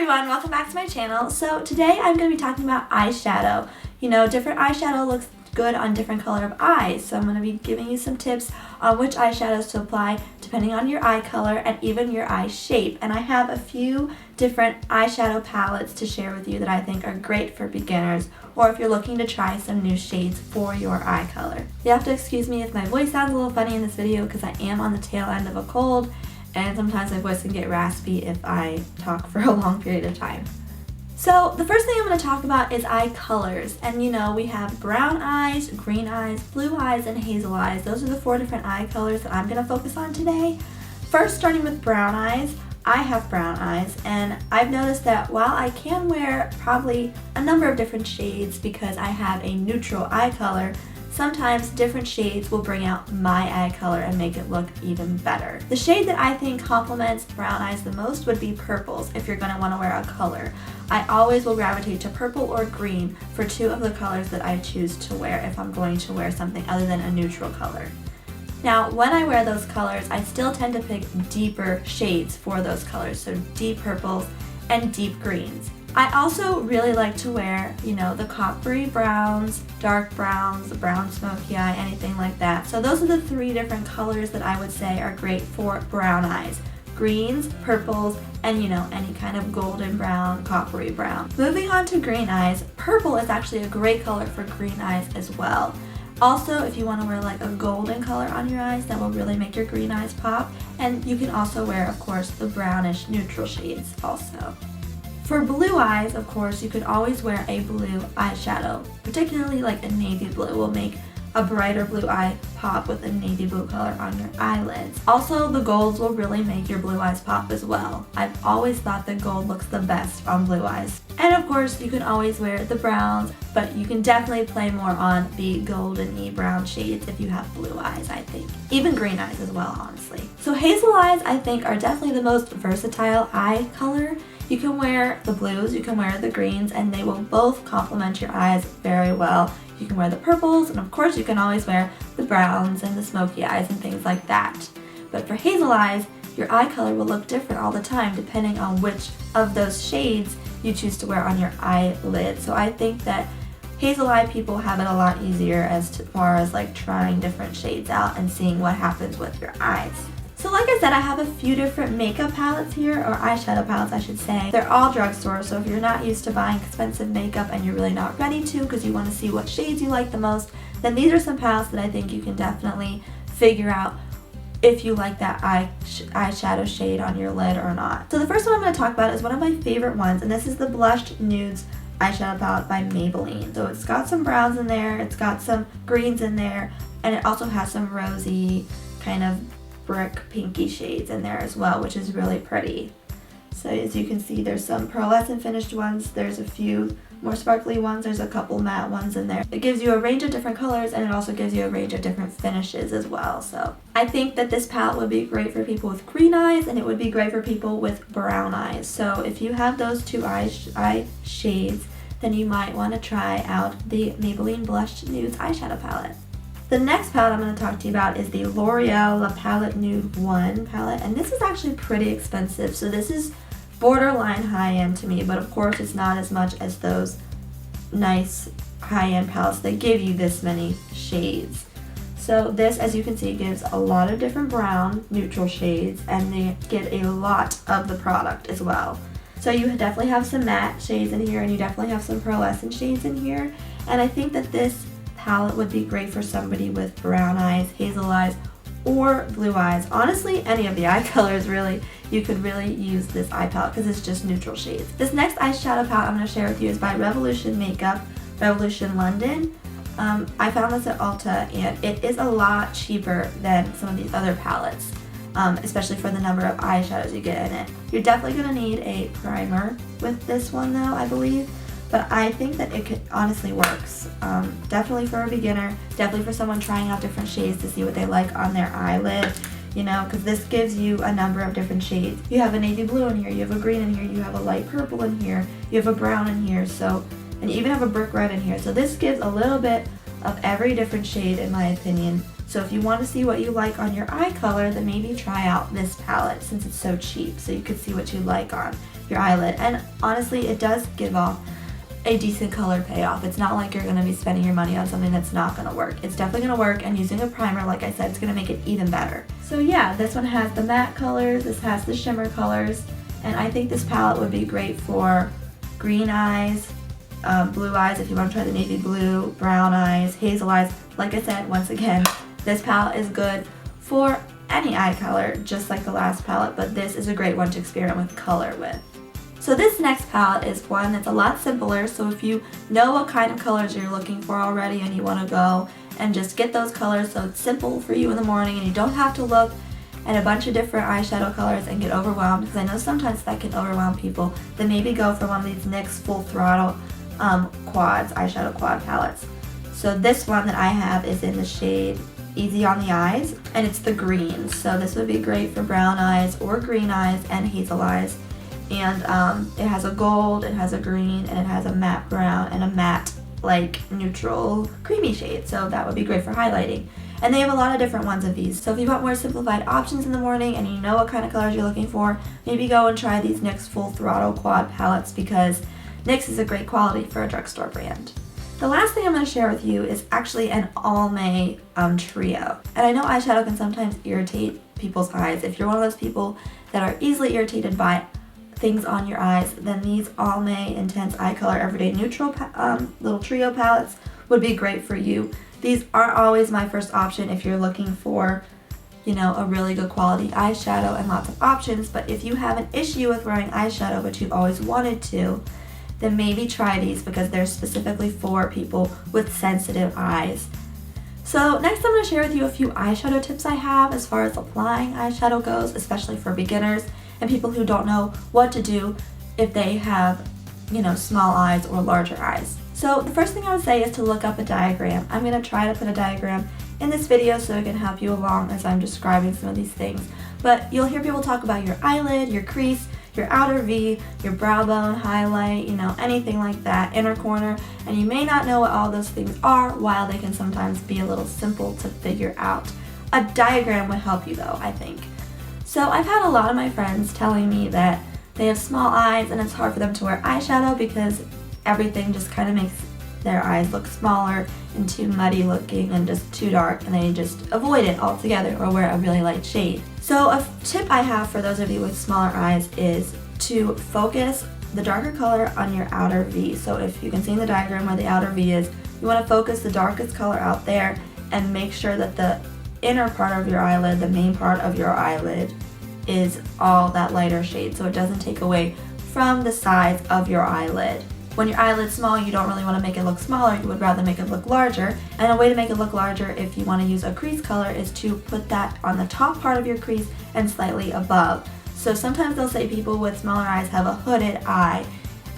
everyone, welcome back to my channel. So today I'm going to be talking about eyeshadow. You know, different eyeshadow looks good on different color of eyes, so I'm going to be giving you some tips on which eyeshadows to apply depending on your eye color and even your eye shape. And I have a few different eyeshadow palettes to share with you that I think are great for beginners or if you're looking to try some new shades for your eye color. You have to excuse me if my voice sounds a little funny in this video because I am on the tail end of a cold and sometimes my voice can get raspy if I talk for a long period of time. So the first thing I'm going to talk about is eye colors. And you know, we have brown eyes, green eyes, blue eyes, and hazel eyes. Those are the 4 different eye colors that I'm going to focus on today. First, starting with brown eyes. I have brown eyes, and I've noticed that while I can wear probably a number of different shades because I have a neutral eye color, sometimes different shades will bring out my eye color and make it look even better. The shade that I think complements brown eyes the most would be purples if you're going to want to wear a color. I always will gravitate to purple or green for 2 of the colors that I choose to wear if I'm going to wear something other than a neutral color. Now, when I wear those colors, I still tend to pick deeper shades for those colors, so deep purples and deep greens. I also really like to wear, you know, the coppery browns, dark browns, brown smoky eye, anything like that. So those are the 3 different colors that I would say are great for brown eyes. Greens, purples, and you know, any kind of golden brown, coppery brown. Moving on to green eyes, purple is actually a great color for green eyes as well. Also, if you want to wear like a golden color on your eyes, that will really make your green eyes pop. And you can also wear, of course, the brownish neutral shades also. For blue eyes, of course, you could always wear a blue eyeshadow, particularly like a navy blue will make a brighter blue eye pop with a navy blue color on your eyelids. Also, the golds will really make your blue eyes pop as well. I've always thought that gold looks the best on blue eyes. And of course, you can always wear the browns, but you can definitely play more on the golden-y brown shades if you have blue eyes, I think. Even green eyes as well, honestly. So hazel eyes, I think, are definitely the most versatile eye color. You can wear the blues, you can wear the greens, and they will both complement your eyes very well. You can wear the purples, and of course you can always wear the browns and the smoky eyes and things like that. But for hazel eyes, your eye color will look different all the time depending on which of those shades you choose to wear on your eyelid. So I think that hazel eye people have it a lot easier as far as like trying different shades out and seeing what happens with your eyes. So like I said, I have a few different makeup palettes here, or eyeshadow palettes I should say. They're all drugstore, so if you're not used to buying expensive makeup and you're really not ready to because you want to see what shades you like the most, then these are some palettes that I think you can definitely figure out if you like that eyeshadow shade on your lid or not. So the first one I'm going to talk about is one of my favorite ones, and this is the Blushed Nudes eyeshadow palette by Maybelline. So it's got some browns in there, it's got some greens in there, and it also has some rosy kind of brick pinky shades in there as well, which is really pretty. So as you can see, there's some pearlescent finished ones, there's a few more sparkly ones, there's a couple matte ones in there. It gives you a range of different colors, and it also gives you a range of different finishes as well. So I think that this palette would be great for people with green eyes, and it would be great for people with brown eyes. So if you have those 2 eye shades, then you might want to try out the Maybelline Blushed Nudes eyeshadow palette. The next palette I'm going to talk to you about is the L'Oreal La Palette Nude 1 palette, and this is actually pretty expensive. So this is borderline high-end to me, but of course it's not as much as those nice high-end palettes that give you this many shades. So this, as you can see, gives a lot of different brown neutral shades, and they get a lot of the product as well. So you definitely have some matte shades in here, and you definitely have some pearlescent shades in here, and I think that this palette would be great for somebody with brown eyes, hazel eyes, or blue eyes. Honestly, any of the eye colors really, you could really use this eye palette because it's just neutral shades. This next eyeshadow palette I'm going to share with you is by Revolution Makeup, Revolution London. I found this at Ulta, and it is a lot cheaper than some of these other palettes, especially for the number of eyeshadows you get in it. You're definitely going to need a primer with this one though, I believe. But I think that it honestly works. Definitely for a beginner, definitely for someone trying out different shades to see what they like on their eyelid, you know, because this gives you a number of different shades. You have a navy blue in here, you have a green in here, you have a light purple in here, you have a brown in here, so, and you even have a brick red in here. So this gives a little bit of every different shade in my opinion. So if you want to see what you like on your eye color, then maybe try out this palette since it's so cheap, so you could see what you like on your eyelid. And honestly, it does give off a decent color payoff. It's not like you're going to be spending your money on something that's not going to work. It's definitely going to work, and using a primer, like I said, it's going to make it even better. So yeah, this one has the matte colors, this has the shimmer colors, and I think this palette would be great for green eyes, blue eyes if you want to try the navy blue, brown eyes, hazel eyes. Like I said, once again, this palette is good for any eye color, just like the last palette, but this is a great one to experiment with color with. So this next palette is one that's a lot simpler, so if you know what kind of colors you're looking for already and you want to go and just get those colors so it's simple for you in the morning and you don't have to look at a bunch of different eyeshadow colors and get overwhelmed, because I know sometimes that can overwhelm people, then maybe go for one of these NYX Full Throttle quads, eyeshadow quad palettes. So this one that I have is in the shade Easy on the Eyes, and it's the green, so this would be great for brown eyes or green eyes and hazel eyes. And it has a gold, it has a green, and it has a matte brown and a matte like neutral creamy shade, so that would be great for highlighting. And they have a lot of different ones of these, so if you want more simplified options in the morning and you know what kind of colors you're looking for, maybe go and try these NYX Full Throttle quad palettes, because NYX is a great quality for a drugstore brand. The last thing I'm going to share with you is actually an Almay trio. And I know eyeshadow can sometimes irritate people's eyes. If you're one of those people that are easily irritated by things on your eyes, then these Almay Intense Eye Color Everyday Neutral little trio palettes would be great for you. These aren't always my first option if you're looking for, you know, a really good quality eyeshadow and lots of options, but if you have an issue with wearing eyeshadow but you've always wanted to, then maybe try these, because they're specifically for people with sensitive eyes. So next I'm going to share with you a few eyeshadow tips I have as far as applying eyeshadow goes, especially for beginners and people who don't know what to do if they have, you know, small eyes or larger eyes. So the first thing I would say is to look up a diagram. I'm going to try to put a diagram in this video so it can help you along as I'm describing some of these things. But you'll hear people talk about your eyelid, your crease, your outer V, your brow bone, highlight, you know, anything like that, inner corner, and you may not know what all those things are, while they can sometimes be a little simple to figure out. A diagram would help you though, I think. So I've had a lot of my friends telling me that they have small eyes and it's hard for them to wear eyeshadow because everything just kind of makes their eyes look smaller and too muddy looking and just too dark, and they just avoid it altogether or wear a really light shade. So a tip I have for those of you with smaller eyes is to focus the darker color on your outer V. So if you can see in the diagram where the outer V is, you want to focus the darkest color out there and make sure that the inner part of your eyelid, the main part of your eyelid, is all that lighter shade, so it doesn't take away from the size of your eyelid. When your eyelid's small, you don't really want to make it look smaller, you would rather make it look larger. And a way to make it look larger if you want to use a crease color is to put that on the top part of your crease and slightly above. So sometimes they'll say people with smaller eyes have a hooded eye.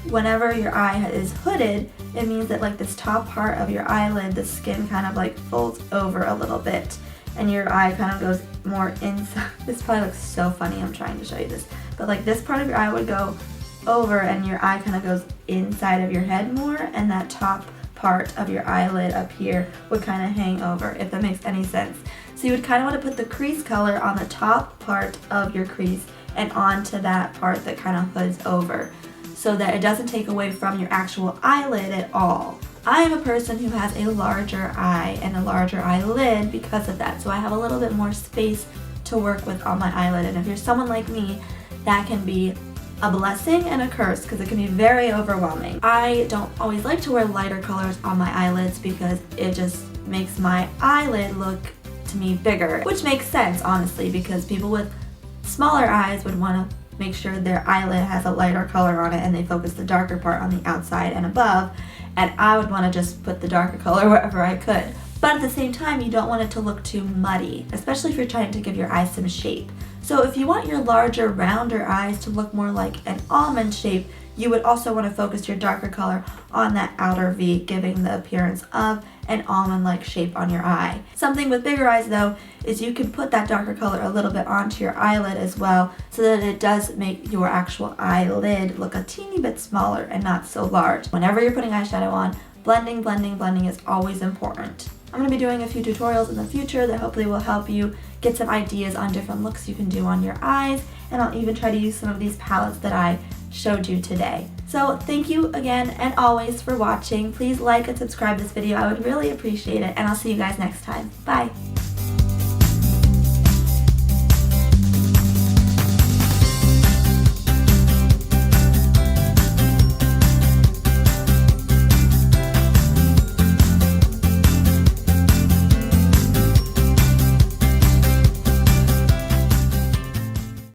Whenever your eye is hooded, it means that like this top part of your eyelid, the skin kind of like folds over a little bit and your eye kind of goes more inside. This probably looks so funny, I'm trying to show you this. But like this part of your eye would go over and your eye kind of goes inside of your head more, and that top part of your eyelid up here would kind of hang over, if that makes any sense. So you would kind of want to put the crease color on the top part of your crease and onto that part that kind of hoods over, so that it doesn't take away from your actual eyelid at all. I am a person who has a larger eye and a larger eyelid because of that, so I have a little bit more space to work with on my eyelid, and if you're someone like me, that can be a blessing and a curse because it can be very overwhelming. I don't always like to wear lighter colors on my eyelids because it just makes my eyelid look to me bigger, which makes sense honestly, because people with smaller eyes would want to make sure their eyelid has a lighter color on it and they focus the darker part on the outside and above, and I would want to just put the darker color wherever I could. But at the same time, you don't want it to look too muddy, especially if you're trying to give your eyes some shape. So if you want your larger, rounder eyes to look more like an almond shape, you would also want to focus your darker color on that outer V, giving the appearance of an almond-like shape on your eye. Something with bigger eyes though is you can put that darker color a little bit onto your eyelid as well, so that it does make your actual eyelid look a teeny bit smaller and not so large. Whenever you're putting eyeshadow on, blending is always important. I'm going to be doing a few tutorials in the future that hopefully will help you get some ideas on different looks you can do on your eyes, and I'll even try to use some of these palettes that I showed you today. So thank you again and always for watching. Please like and subscribe this video. I would really appreciate it, and I'll see you guys next time. Bye!